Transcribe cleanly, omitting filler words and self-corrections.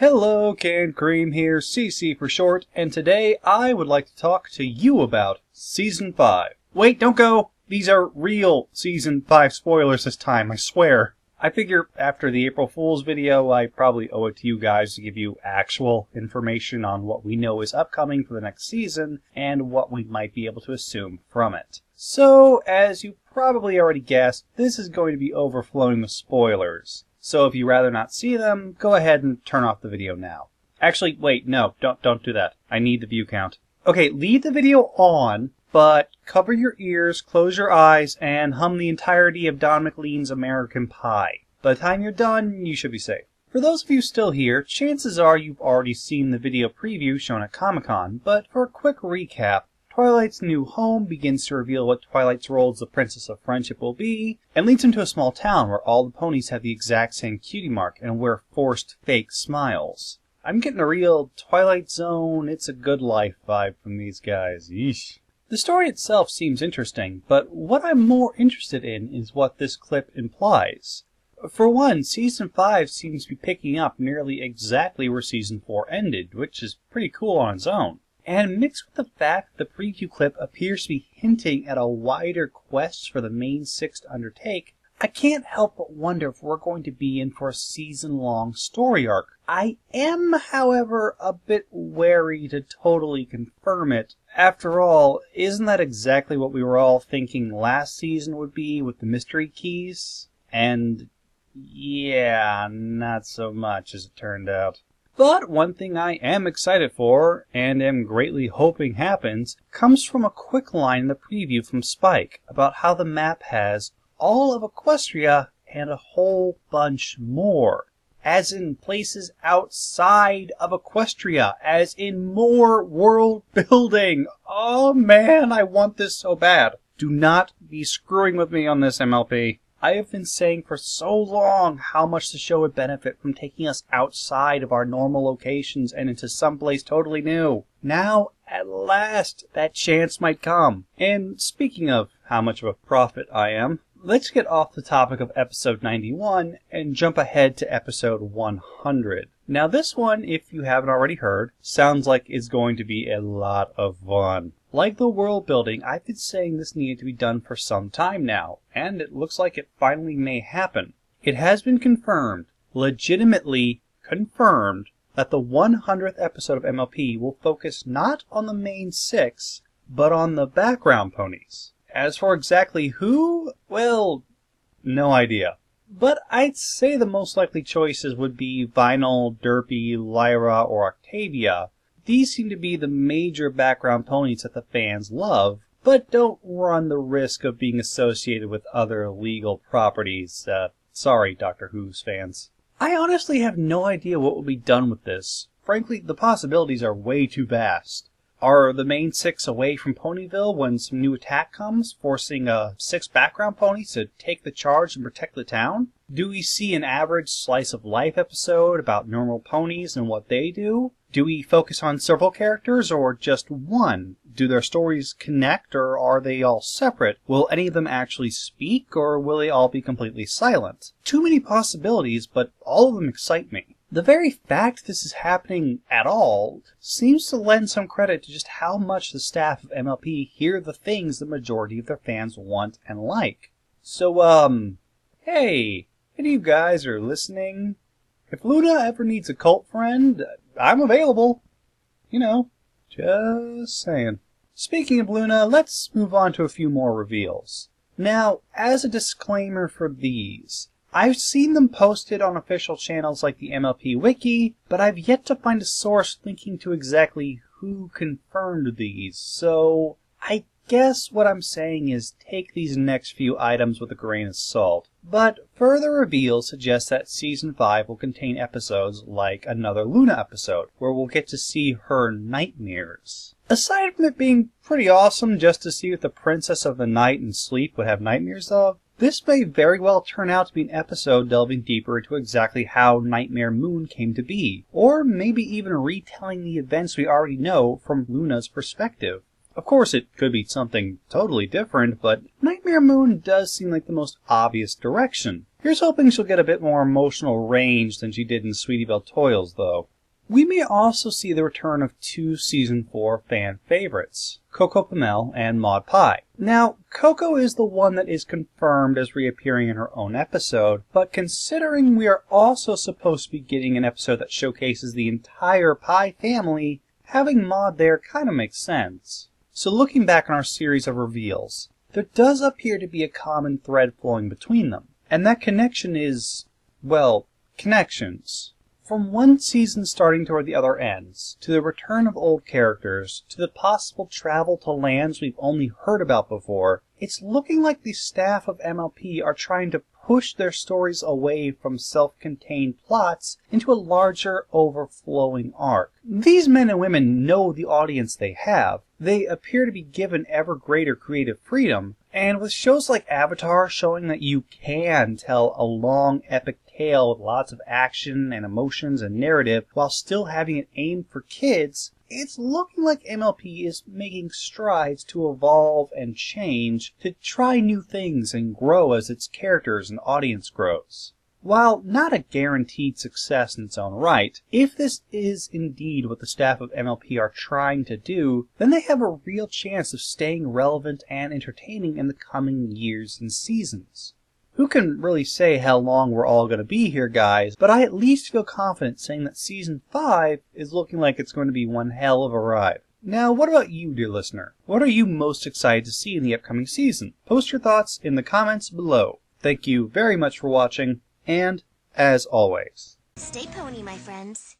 Hello, Canned Cream here, CC for short, and today I would like to talk to you about Season 5. Wait, don't go! These are real Season 5 spoilers this time, I swear. I figure after the April Fool's video, I probably owe it to you guys to give you actual information on what we know is upcoming for the next season, and what we might be able to assume from it. So, as you probably already guessed, this is going to be overflowing with spoilers. So if you'd rather not see them, go ahead and turn off the video now. Actually, wait, no, don't do that. I need the view count. Okay, leave the video on, but cover your ears, close your eyes, and hum the entirety of Don McLean's American Pie. By the time you're done, you should be safe. For those of you still here, chances are you've already seen the video preview shown at Comic-Con, but for a quick recap, Twilight's new home begins to reveal what Twilight's role as the Princess of Friendship will be, and leads him to a small town where all the ponies have the exact same cutie mark and wear forced fake smiles. I'm getting a real Twilight Zone, It's a Good Life vibe from these guys. Yeesh. The story itself seems interesting, but what I'm more interested in is what this clip implies. For one, Season 5 seems to be picking up nearly exactly where Season 4 ended, which is pretty cool on its own. And mixed with the fact that the preview clip appears to be hinting at a wider quest for the main six to undertake, I can't help but wonder if we're going to be in for a season-long story arc. I am, however, a bit wary to totally confirm it. After all, isn't that exactly what we were all thinking last season would be with the mystery keys? And yeah, not so much as it turned out. But one thing I am excited for, and am greatly hoping happens, comes from a quick line in the preview from Spike about how the map has all of Equestria and a whole bunch more. As in places outside of Equestria, as in more world building. Oh man, I want this so bad. Do not be screwing with me on this, MLP. I have been saying for so long how much the show would benefit from taking us outside of our normal locations and into someplace totally new. Now, at last, that chance might come. And speaking of how much of a prophet I am, let's get off the topic of episode 91 and jump ahead to episode 100. Now this one, if you haven't already heard, sounds like it's going to be a lot of fun. Like the world building, I've been saying this needed to be done for some time now, and it looks like it finally may happen. It has been confirmed, legitimately confirmed, that the 100th episode of MLP will focus not on the main six, but on the background ponies. As for exactly who, well, no idea. But I'd say the most likely choices would be Vinyl, Derpy, Lyra, or Octavia. These seem to be the major background ponies that the fans love, but don't run the risk of being associated with other legal properties. Sorry, Doctor Who's fans. I honestly have no idea what will be done with this. Frankly, the possibilities are way too vast. Are the main six away from Ponyville when some new attack comes, forcing 6 background ponies to take the charge and protect the town? Do we see an average slice of life episode about normal ponies and what they do? Do we focus on several characters or just one? Do their stories connect or are they all separate? Will any of them actually speak or will they all be completely silent? Too many possibilities, but all of them excite me. The very fact this is happening at all seems to lend some credit to just how much the staff of MLP hear the things the majority of their fans want and like. So, hey, any of you guys are listening? If Luna ever needs a cult friend, I'm available. You know, just saying. Speaking of Luna, let's move on to a few more reveals. Now, as a disclaimer for these, I've seen them posted on official channels like the MLP Wiki, but I've yet to find a source linking to exactly who confirmed these, so I guess what I'm saying is take these next few items with a grain of salt. But further reveals suggest that Season 5 will contain episodes like another Luna episode, where we'll get to see her nightmares. Aside from it being pretty awesome just to see what the Princess of the Night and Sleep would have nightmares of, this may very well turn out to be an episode delving deeper into exactly how Nightmare Moon came to be, or maybe even retelling the events we already know from Luna's perspective. Of course, it could be something totally different, but Nightmare Moon does seem like the most obvious direction. Here's hoping she'll get a bit more emotional range than she did in Sweetie Belle Toils, though. We may also see the return of two Season 4 fan favorites, Coco Pamel and Maud Pie. Now, Coco is the one that is confirmed as reappearing in her own episode, but considering we are also supposed to be getting an episode that showcases the entire Pie family, having Maud there kind of makes sense. So looking back on our series of reveals, there does appear to be a common thread flowing between them, and that connection is, well, connections. From one season starting to where the other ends, to the return of old characters, to the possible travel to lands we've only heard about before, it's looking like the staff of MLP are trying to push their stories away from self-contained plots into a larger, overflowing arc. These men and women know the audience they have. They appear to be given ever greater creative freedom, and with shows like Avatar showing that you can tell a long, epic tale with lots of action and emotions and narrative while still having it aimed for kids, it's looking like MLP is making strides to evolve and change, to try new things and grow as its characters and audience grows. While not a guaranteed success in its own right, if this is indeed what the staff of MLP are trying to do, then they have a real chance of staying relevant and entertaining in the coming years and seasons. Who can really say how long we're all going to be here, guys, but I at least feel confident saying that Season 5 is looking like it's going to be one hell of a ride. Now, what about you, dear listener? What are you most excited to see in the upcoming season? Post your thoughts in the comments below. Thank you very much for watching, and as always, stay pony, my friends.